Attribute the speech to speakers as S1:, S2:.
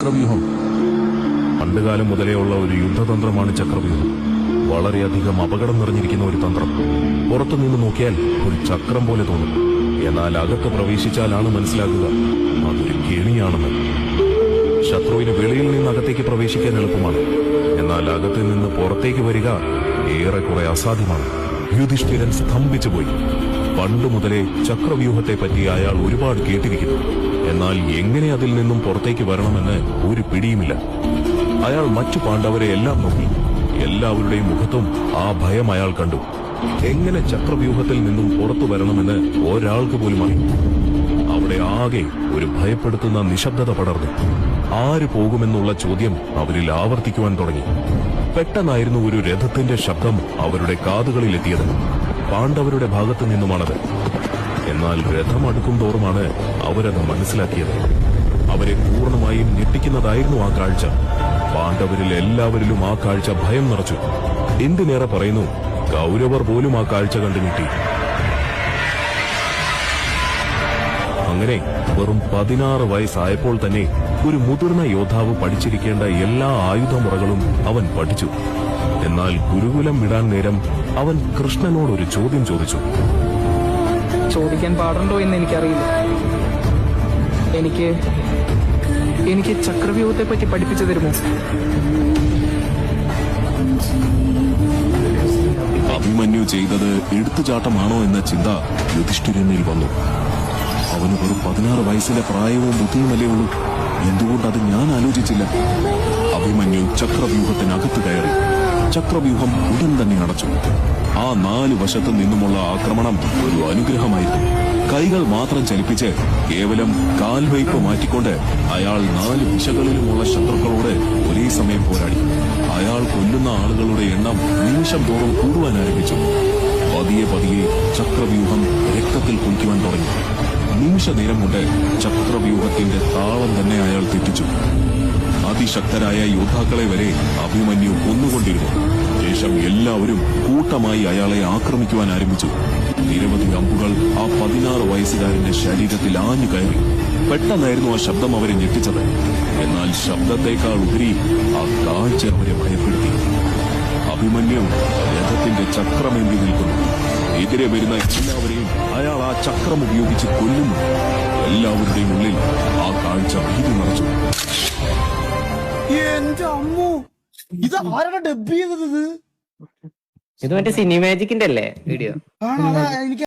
S1: ചക്രവ്യൂഹം പണ്ടുകാലം മുതലേ ഉള്ള ഒരു യുദ്ധതന്ത്രമാണ് ചക്രവ്യൂഹം. വളരെയധികം അപകടം നിറഞ്ഞിരിക്കുന്ന ഒരു തന്ത്രം. പുറത്തുനിന്ന് നോക്കിയാൽ ഒരു ചക്രം പോലെ തോന്നും, എന്നാൽ അകത്ത് പ്രവേശിച്ചാലാണ് മനസ്സിലാക്കുക അതൊരു കെണിയാണെന്ന്. ശത്രുവിന് വെളിയിൽ നിന്ന് അകത്തേക്ക് പ്രവേശിക്കാൻ എളുപ്പമാണ്, എന്നാൽ അകത്ത് നിന്ന് പുറത്തേക്ക് വരിക ഏറെക്കുറെ അസാധ്യമാണ്. യുധിഷ്ഠിരൻ സ്തംഭിച്ചുപോയി. പണ്ട് മുതലേ ചക്രവ്യൂഹത്തെ പറ്റി അയാൾ ഒരുപാട് കേട്ടിരിക്കുന്നു, എന്നാൽ എങ്ങനെ അതിൽ നിന്നും പുറത്തേക്ക് വരണമെന്ന് ഒരു പിടിയുമില്ല. അയാൾ മറ്റു പാണ്ഡവരെ എല്ലാം നോക്കി. എല്ലാവരുടെയും മുഖത്തും ആ ഭയം അയാൾ കണ്ടു. എങ്ങനെ ചക്രവ്യൂഹത്തിൽ നിന്നും പുറത്തു വരണമെന്ന് ഒരാൾക്ക് പോലും അറിയും. അവിടെ ആകെ ഒരു ഭയപ്പെടുത്തുന്ന നിശബ്ദത പടർന്നു. ആര് പോകുമെന്നുള്ള ചോദ്യം അവരിൽ ആവർത്തിക്കുവാൻ തുടങ്ങി. പെട്ടെന്നായിരുന്നു ഒരു രഥത്തിന്റെ ശബ്ദം അവരുടെ കാതുകളിലെത്തിയത്. പാണ്ഡവരുടെ ഭാഗത്തു നിന്നുമാണത്. എന്നാൽ രഥം അടുക്കും തോറുമാണ് അവരത് മനസ്സിലാക്കിയത്. അവരെ പൂർണ്ണമായും ഞെട്ടിക്കുന്നതായിരുന്നു ആ കാഴ്ച. പാണ്ഡവരിൽ എല്ലാവരിലും ആ കാഴ്ച ഭയം നിറച്ചു. എന്തിനേറെ പറയുന്നു, കൗരവർ പോലും ആ കാഴ്ച കണ്ടു ഞെട്ടി. അങ്ങനെ വെറും 16 വയസ്സായപ്പോൾ തന്നെ ഒരു മുതിർന്ന യോദ്ധാവ് പഠിച്ചിരിക്കേണ്ട എല്ലാ ആയുധമുറകളും അവൻ പഠിച്ചു. എന്നാൽ ഗുരുകുലം വിടാൻ നേരം അവൻ കൃഷ്ണനോടൊരു ചോദ്യം ചോദിച്ചു.
S2: ചോദിക്കാൻ പാടുണ്ടോ എന്ന് എനിക്കറിയില്ല. എനിക്ക് ചക്രവ്യൂഹത്തെ പറ്റി പഠിപ്പിച്ചു തരുമോ?
S1: അഭിമന്യു ചെയ്തത് എടുത്തുചാട്ടമാണോ എന്ന ചിന്ത യുധിഷ്ഠിരനിൽ വന്നു. അവന് വെറും 16 വയസ്സിലെ പ്രായവും ബുദ്ധിയുമല്ലേ ഉള്ളൂ. എന്തുകൊണ്ടത് ഞാൻ ആലോചിച്ചില്ല? അഭിമന്യു ചക്രവ്യൂഹത്തിനകത്ത് കയറി. ചക്രവ്യൂഹം ഉടൻ തന്നെ അടച്ചു. ആ 4 വശത്തു നിന്നുമുള്ള ആക്രമണം ഒരു അനുഗ്രഹമായിരുന്നു. കൈകൾ മാത്രം ചലിപ്പിച്ച് കേവലം കാൽവയ്പ് മാറ്റിക്കൊണ്ട് അയാൾ 4 ദിശകളിലുമുള്ള ശത്രുക്കളോട് ഒരേ സമയം പോരാടി. അയാൾ കൊല്ലുന്ന ആളുകളുടെ എണ്ണം നിമിഷം തോറും കൂടുവാൻ ആരംഭിച്ചു. പതിയെ പതിയെ ചക്രവ്യൂഹം രക്തത്തിൽ കുളിക്കുവാൻ തുടങ്ങി. നിമിഷ നേരം കൊണ്ട് ചക്രവ്യൂഹത്തിന്റെ താളം തന്നെ അയാൾ തെറ്റിച്ചു. അതിശക്തരായ യോദ്ധാക്കളെ വരെ അഭിമന്യു കൊന്നുകൊണ്ടിരുന്നു. ശേഷം എല്ലാവരും കൂട്ടമായി അയാളെ ആക്രമിക്കുവാൻ ആരംഭിച്ചു. നിരവധി അമ്പുകൾ ആ 16 വയസ്സുകാരന്റെ ശരീരത്തിൽ ആഞ്ഞു കയറി. പെട്ടെന്നായിരുന്നു ആ ശബ്ദം അവരെ ഞെട്ടിച്ചത്. എന്നാൽ ശബ്ദത്തേക്കാൾ ഉപരി ആ കാഴ്ച അവരെ ഭയപ്പെടുത്തി. അഭിമന്യു രഥത്തിന്റെ ചക്രമേന്തി നിൽക്കുന്നു. എതിരെ വരുന്ന എല്ലാവരെയും അയാൾ ആ ചക്രം ഉപയോഗിച്ച് കൊല്ലുന്നു. എല്ലാവരുടെയും ഉള്ളിൽ ആ കാഴ്ച ഭീതി നിറച്ചു.
S3: എന്റെ അമ്മു, ഇത് ആരാണ് ഡബ് ചെയ്തത്?
S4: ഇത് മറ്റേ സിനിമാജിക്കിന്റെ അല്ലേ വീഡിയോ?
S3: എനിക്ക്